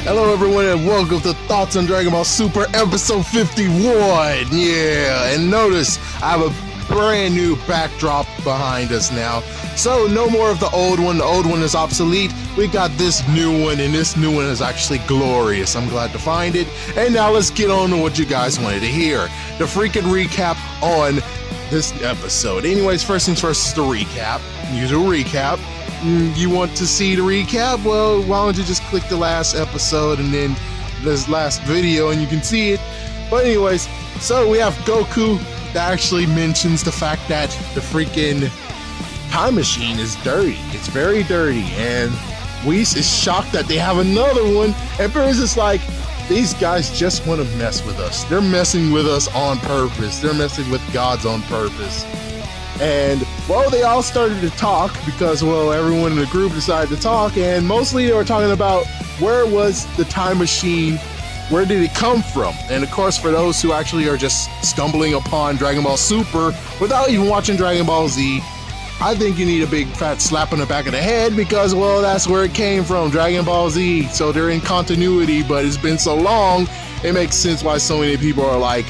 Hello everyone and welcome to Thoughts on Dragon Ball Super episode 51. Yeah, and notice I have a brand new backdrop behind us now. So no more of the old one. The old one is obsolete. We got this new one, and this new one is actually glorious. I'm glad to find it. And now let's get on to what you guys wanted to hear. The freaking recap on this episode. Anyways, first things first is the recap. Usual recap. You want to see the recap? Well, why don't you just click the last episode and then this last video and you can see it. But anyways, so we have Goku that actually mentions the fact that the freaking time machine is dirty. It's very dirty, and Whis is shocked that they have another one, and Barry's just like, these guys just want to mess with us. They're messing with us on purpose. They're messing with gods on purpose. And, well, they all started to talk because, well, everyone in the group decided to talk, and mostly they were talking about where was the time machine, where did it come from? And, of course, for those who actually are just stumbling upon Dragon Ball Super without even watching Dragon Ball Z, I think you need a big fat slap on the back of the head because, well, that's where it came from, Dragon Ball Z. So they're in continuity, but it's been so long, it makes sense why so many people are like,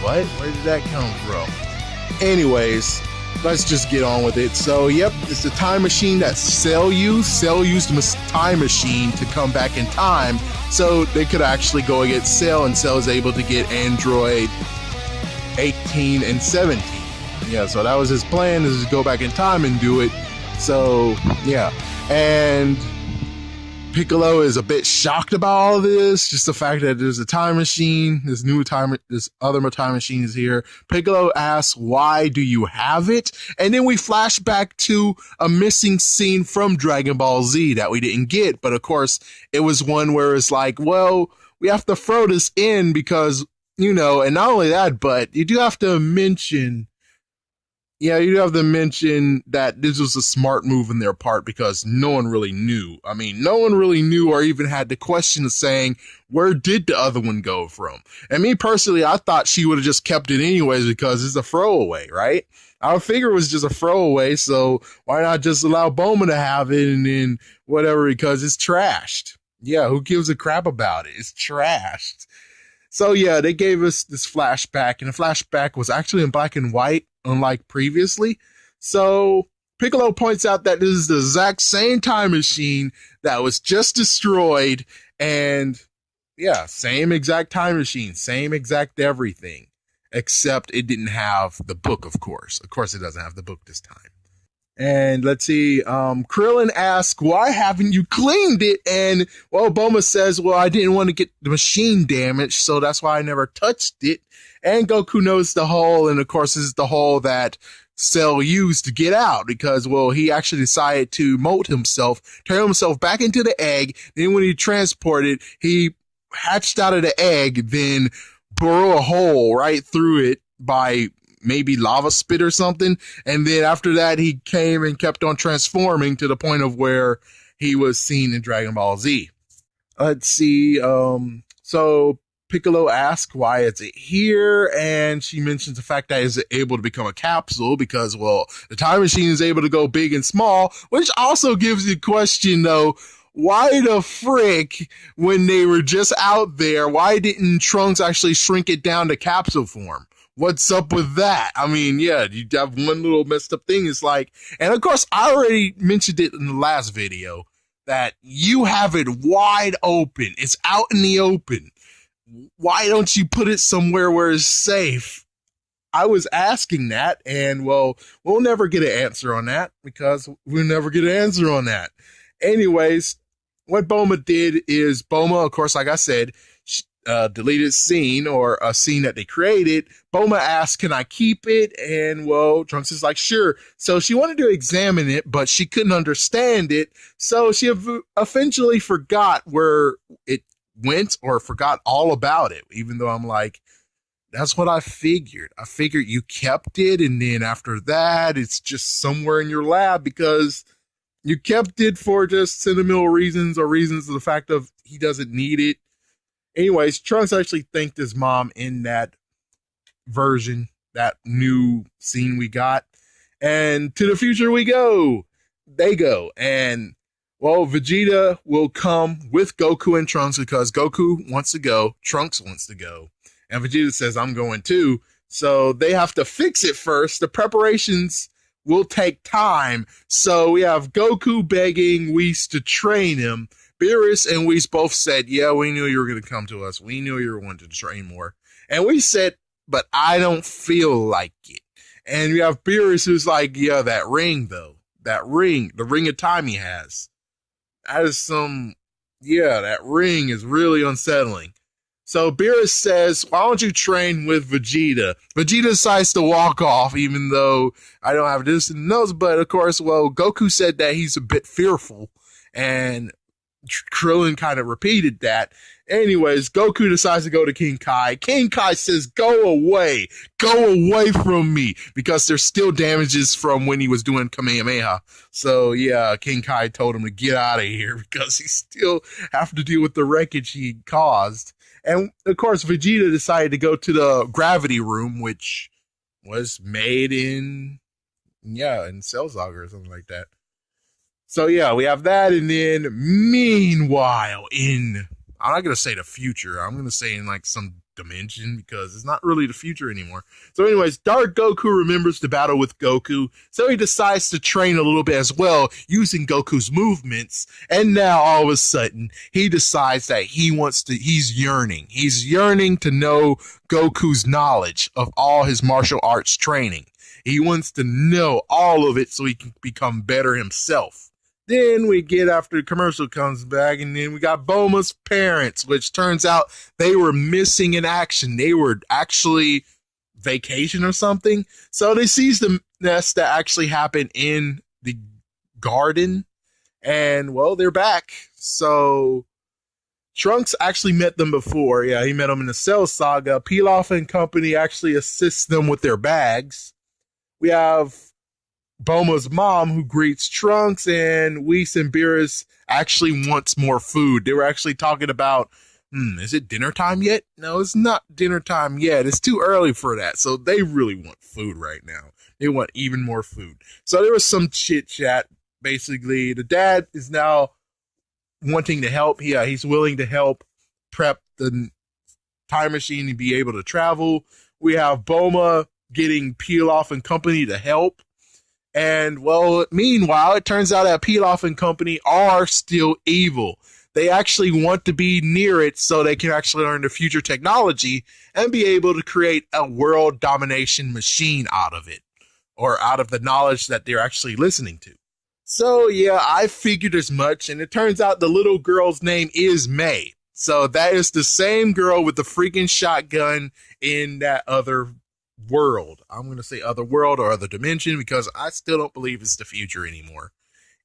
what? Where did that come from? Anyways, let's just get on with it. So, yep, it's the time machine that Cell used. Cell used the time machine to come back in time so they could actually go against Cell, and Cell was able to get Android 18 and 17. Yeah, so that was his plan, is to go back in time and do it. So, yeah. And Piccolo is a bit shocked about all of this, just the fact that there's a time machine, this other time machine is here. Piccolo asks, why do you have it? And then we flash back to a missing scene from Dragon Ball Z that we didn't get, but of course, it was one where it's like, well, we have to throw this in because, you know, and not only that, but you do have to mention that this was a smart move on their part because no one really knew. I mean, no one really knew or even had the question of saying, where did the other one go from? And me personally, I thought she would have just kept it anyways because it's a throwaway, right? I figure it was just a throwaway, so why not just allow Bulma to have it and then whatever, because it's trashed. Yeah, who gives a crap about it? It's trashed. So yeah, they gave us this flashback, and the flashback was actually in black and white, unlike previously. So Piccolo points out that this is the exact same time machine that was just destroyed, and yeah, same exact time machine, same exact everything, except it didn't have the book, of course. Of course it doesn't have the book this time. And let's see, Krillin asks, why haven't you cleaned it? And, well, Bulma says, well, I didn't want to get the machine damaged, so that's why I never touched it. And Goku knows the hole, and of course, this is the hole that Cell used to get out because, well, he actually decided to mold himself, turn himself back into the egg. Then when he transported, he hatched out of the egg, then burrow a hole right through it by maybe lava spit or something. And then after that, he came and kept on transforming to the point of where he was seen in Dragon Ball Z. Let's see. So Piccolo asks, why is it here? And she mentions the fact that it's able to become a capsule because, well, the time machine is able to go big and small, which also gives you a question, though. Why the frick, when they were just out there, why didn't Trunks actually shrink it down to capsule form? What's up with that? I mean, yeah, you have one little messed up thing. It's like, and of course, I already mentioned it in the last video that you have it wide open. It's out in the open. Why don't you put it somewhere where it's safe? I was asking that, and well, we'll never get an answer on that because we'll never get an answer on that. Anyways, what Bulma did is Bulma, of course, like I said, deleted scene or a scene that they created. Bulma asked, can I keep it? And well, Trunks is like, sure. So she wanted to examine it, but she couldn't understand it. So she eventually forgot where it went or forgot all about it, even though I'm like, that's what I figured. I figured you kept it, and then after that, it's just somewhere in your lab because you kept it for just sentimental reasons or reasons of the fact of he doesn't need it. Anyways, Trunks actually thanked his mom in that version, that new scene we got. And to the future we go. They go. And Well, Vegeta will come with Goku and Trunks because Goku wants to go, Trunks wants to go, and Vegeta says, I'm going too. So they have to fix it first. The preparations will take time. So we have Goku begging Whis to train him. Beerus and Whis both said, yeah, we knew you were going to come to us. We knew you were going to train more. And we said, but I don't feel like it. And we have Beerus who's like, yeah, that ring though. That ring, the ring of time he has. That is that ring is really unsettling. So Beerus says, why don't you train with Vegeta? Vegeta decides to walk off, even though I don't have this in the notes, but of course, well, Goku said that he's a bit fearful, and Krillin kind of repeated that. Anyways, Goku decides to go to King Kai. King Kai says, go away from me, because there's still damages from when he was doing Kamehameha. So yeah, King Kai told him to get out of here because he still have to deal with the wreckage he caused. And of course, Vegeta decided to go to the gravity room, which was made in Cell Saga or something like that. So yeah, we have that, and then meanwhile I'm not going to say the future. I'm going to say in like some dimension because it's not really the future anymore. So anyways, Dark Goku remembers the battle with Goku. So he decides to train a little bit as well using Goku's movements. And now all of a sudden he decides that he's yearning. He's yearning to know Goku's knowledge of all his martial arts training. He wants to know all of it so he can become better himself. Then we get after the commercial comes back, and then we got Bulma's parents, which turns out they were missing in action. They were actually vacation or something. So they sees the mess that actually happened in the garden, and well, they're back. So Trunks actually met them before. Yeah, he met them in the Cell Saga. Pilaf and company actually assist them with their bags. We have Bulma's mom who greets Trunks, and Whis and Beerus actually wants more food. They were actually talking about, is it dinner time yet? No, it's not dinner time yet. It's too early for that. So they really want food right now. They want even more food. So there was some chit chat. Basically, the dad is now wanting to help. Yeah, he's willing to help prep the time machine to be able to travel. We have Bulma getting Pilaf and company to help. And, well, meanwhile, it turns out that Pilaf and company are still evil. They actually want to be near it so they can actually learn the future technology and be able to create a world domination machine out of it, or out of the knowledge that they're actually listening to. So, yeah, I figured as much, and it turns out the little girl's name is May. So that is the same girl with the freaking shotgun in that other world. I'm going to say other world or other dimension because I still don't believe it's the future anymore.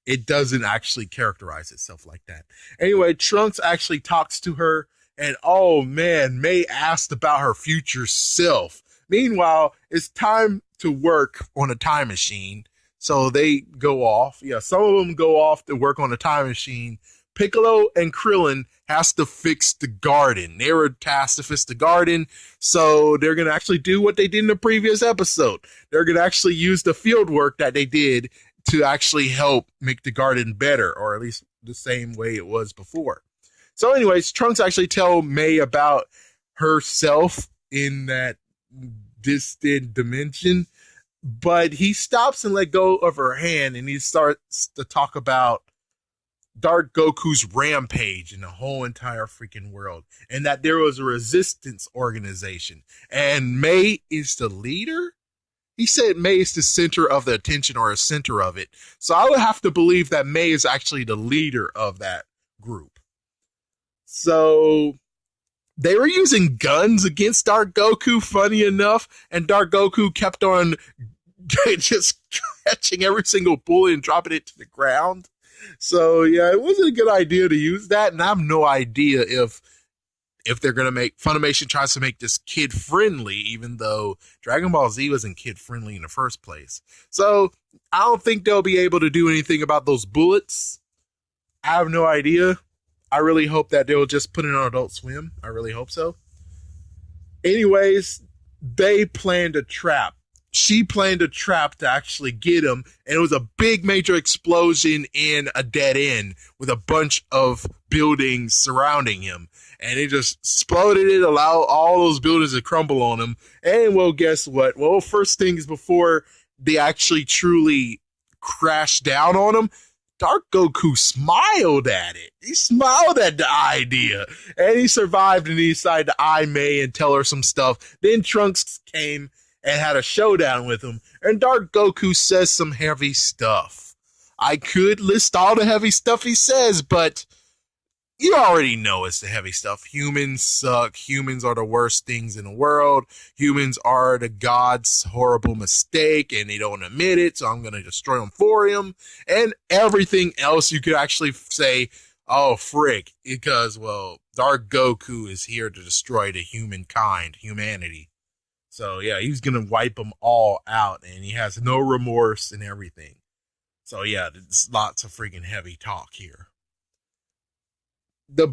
It doesn't actually characterize itself like that. Anyway, Trunks actually talks to her, and oh man, May asked about her future self. Meanwhile, it's time to work on a time machine. So they go off. Yeah, some of them go off to work on a time machine. Piccolo and Krillin has to fix the garden. They were tasked to fix the garden, so they're going to actually do what they did in the previous episode. They're going to actually use the field work that they did to actually help make the garden better, or at least the same way it was before. So anyways, Trunks actually tell May about herself in that distant dimension, but he stops and let go of her hand, and he starts to talk about Dark Goku's rampage in the whole entire freaking world, and that there was a resistance organization, and May is the leader. He said May is the center of the attention, or a center of it. So I would have to believe that May is actually the leader of that group. So they were using guns against Dark Goku, funny enough, and Dark Goku kept on just catching every single bullet and dropping it to the ground. So yeah, it wasn't a good idea to use that, and I have no idea if they're gonna make Funimation tries to make this kid friendly, even though Dragon Ball Z wasn't kid friendly in the first place. So I don't think they'll be able to do anything about those bullets. I have no idea. I really hope that they'll just put it on Adult Swim. I really hope so. Anyways, they planned a trap. she planned a trap to actually get him, and it was a big major explosion in a dead end with a bunch of buildings surrounding him. And it just exploded it, allowed all those buildings to crumble on him. And well, guess what? Well, first thing is before they actually truly crashed down on him, Dark Goku smiled at it. He smiled at the idea. And he survived and he decided to eye May and tell her some stuff. Then Trunks came and had a showdown with him. And Dark Goku says some heavy stuff. I could list all the heavy stuff he says, but you already know it's the heavy stuff. Humans suck. Humans are the worst things in the world. Humans are the god's horrible mistake, and they don't admit it, so I'm going to destroy them for him. And everything else you could actually say, oh, frick, because, well, Dark Goku is here to destroy the humanity. So, yeah, he's going to wipe them all out, and he has no remorse and everything. So, yeah, there's lots of freaking heavy talk here. The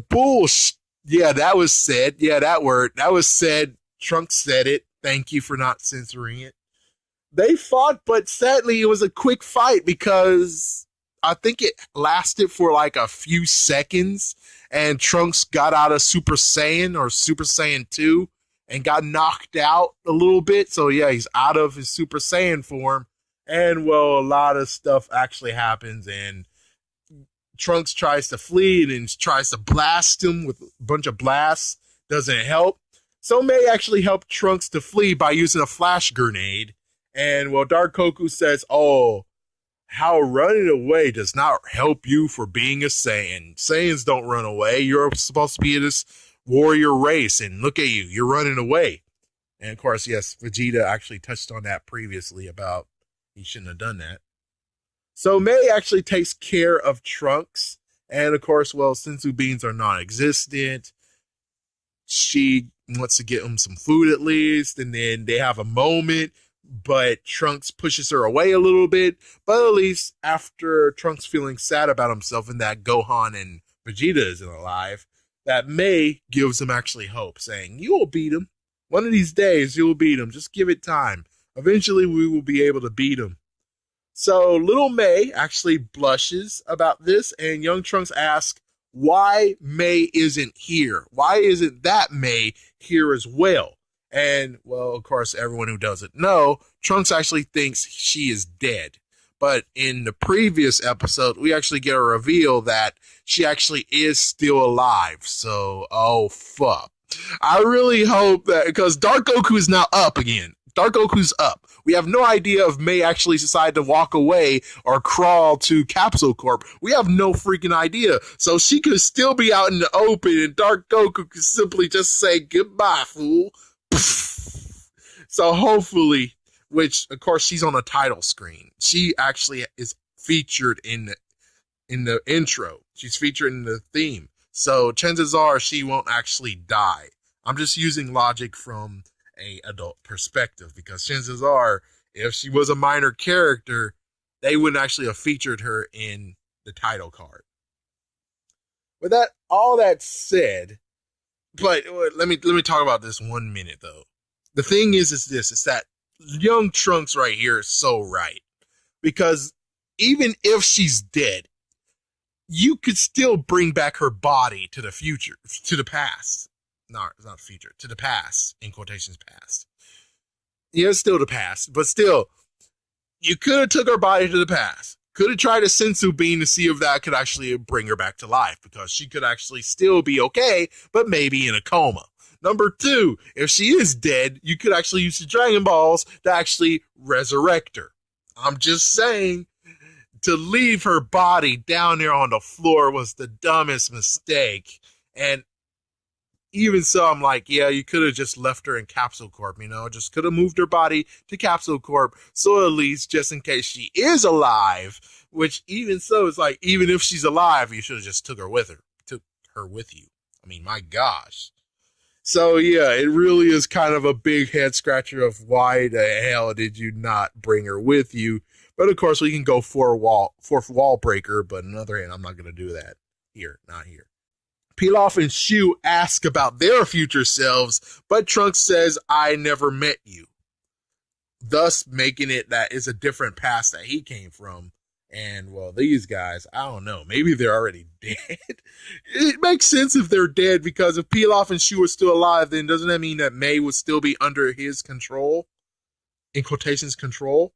yeah, that was said. Yeah, that was said. Trunks said it. Thank you for not censoring it. They fought, but sadly, it was a quick fight because I think it lasted for like a few seconds, and Trunks got out of Super Saiyan or Super Saiyan 2 and got knocked out a little bit. So, yeah, he's out of his Super Saiyan form. And, well, a lot of stuff actually happens, and Trunks tries to flee and tries to blast him with a bunch of blasts. Doesn't help. So May actually helped Trunks to flee by using a flash grenade. And, well, Dark Goku says, oh, how running away does not help you for being a Saiyan. Saiyans don't run away. You're supposed to be in this warrior race, and look at you. You're running away. And, of course, yes, Vegeta actually touched on that previously about he shouldn't have done that. So May actually takes care of Trunks. And, of course, well, senzu beans are non-existent. She wants to get him some food at least. And then they have a moment, but Trunks pushes her away a little bit. But at least after Trunks feeling sad about himself and that Gohan and Vegeta isn't alive, that May gives him actually hope, saying, you will beat him. One of these days, you will beat him. Just give it time. Eventually, we will be able to beat him. So little May actually blushes about this, and young Trunks asks why May isn't here. Why isn't that May here as well? And, well, of course, everyone who doesn't know, Trunks actually thinks she is dead. But in the previous episode, we actually get a reveal that she actually is still alive. So, oh, fuck. I really hope that, because Dark Goku is now up again. Dark Goku's up. We have no idea if May actually decided to walk away or crawl to Capsule Corp. We have no freaking idea. So she could still be out in the open, and Dark Goku could simply just say, goodbye, fool. So hopefully, which, of course, she's on a title screen. She actually is featured in the intro. She's featured in the theme. So chances are she won't actually die. I'm just using logic from a adult perspective, because chances are if she was a minor character, they wouldn't actually have featured her in the title card. With that, all that said, but let me talk about this 1 minute though. The thing is this: it's that young Trunks right here is so right, because even if she's dead, you could still bring back her body to the future, to the past. No, it's not future, to the past, in quotations past. Yeah, it's still the past, but still, you could have took her body to the past. Could have tried a senzu bean to see if that could actually bring her back to life, because she could actually still be okay, but maybe in a coma. Number two, if she is dead, you could actually use the Dragon Balls to actually resurrect her. I'm just saying, to leave her body down there on the floor was the dumbest mistake. And even so, I'm like, yeah, you could have just left her in Capsule Corp, just could have moved her body to Capsule Corp. So at least, just in case she is alive, which even so, it's like, even if she's alive, you should have just took her with you. I mean, my gosh. So yeah, it really is kind of a big head scratcher of why the hell did you not bring her with you? But of course, we can go fourth wall breaker, but on the other hand, I'm not going to do that here, not here. Pilaf and Shu ask about their future selves, but Trunks says, I never met you. thus making it that it's a different past that he came from. And well, these guys, I don't know, maybe they're already dead. It makes sense if they're dead, because if Pilaf and Shu are still alive, then doesn't that mean that May would still be under his control? In quotations, control?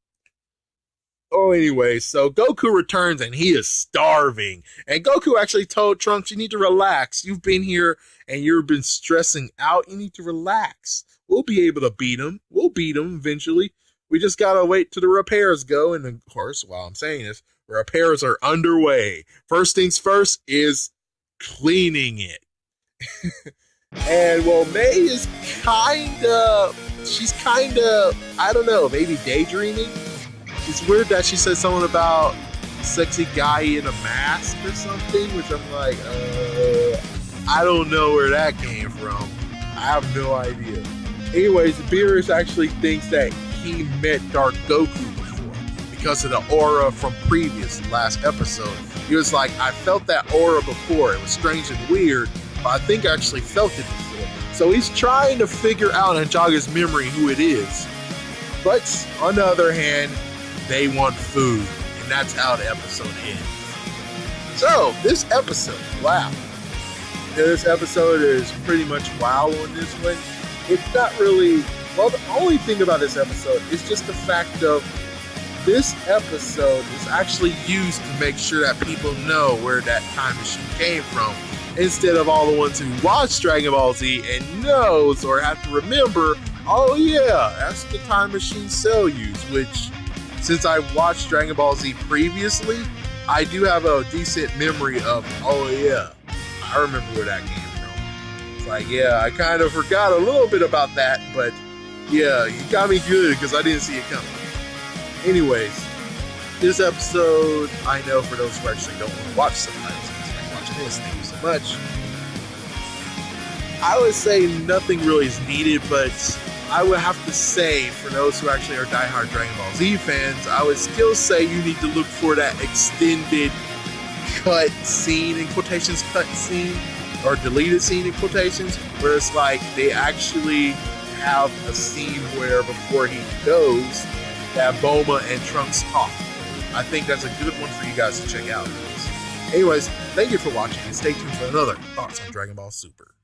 Oh, anyway, so Goku returns and he is starving. And Goku actually told Trunks, you need to relax. You've been here and you've been stressing out. You need to relax. We'll be able to beat him. We'll beat him eventually. We just gotta wait till the repairs go. And of course, while I'm saying this, repairs are underway. First things first is cleaning it. And well, May is she's kinda, I don't know, maybe daydreaming. It's weird that she said something about sexy guy in a mask or something, which I'm like, I don't know where that came from. I have no idea. Anyways, Beerus actually thinks that he met Dark Goku before because of the aura from last episode. He was like, I felt that aura before. It was strange and weird, but I think I actually felt it before. So he's trying to figure out and jog his memory who it is. But on the other hand, they want food, and that's how the episode ends. So, this episode, wow. This episode is pretty much wow on this one. It's not really, well, the only thing about this episode is just the fact of this episode is actually used to make sure that people know where that time machine came from, instead of all the ones who watch Dragon Ball Z and knows or have to remember, oh yeah, that's the time machine Cell used, which, since I watched Dragon Ball Z previously, I do have a decent memory of, oh yeah, I remember where that came from. It's like, yeah, I kind of forgot a little bit about that, but yeah, you got me good because I didn't see it coming. Anyways, this episode, I know for those who actually don't want to watch subtitles, because I watch this, thank you so much. I would say nothing really is needed, but I would have to say, for those who actually are diehard Dragon Ball Z fans, I would still say you need to look for that extended cut scene, in quotations, cut scene, or deleted scene in quotations, where it's like they actually have a scene where before he goes, that Bulma and Trunks talk. I think that's a good one for you guys to check out. Anyways, thank you for watching, and stay tuned for another Thoughts on Dragon Ball Super.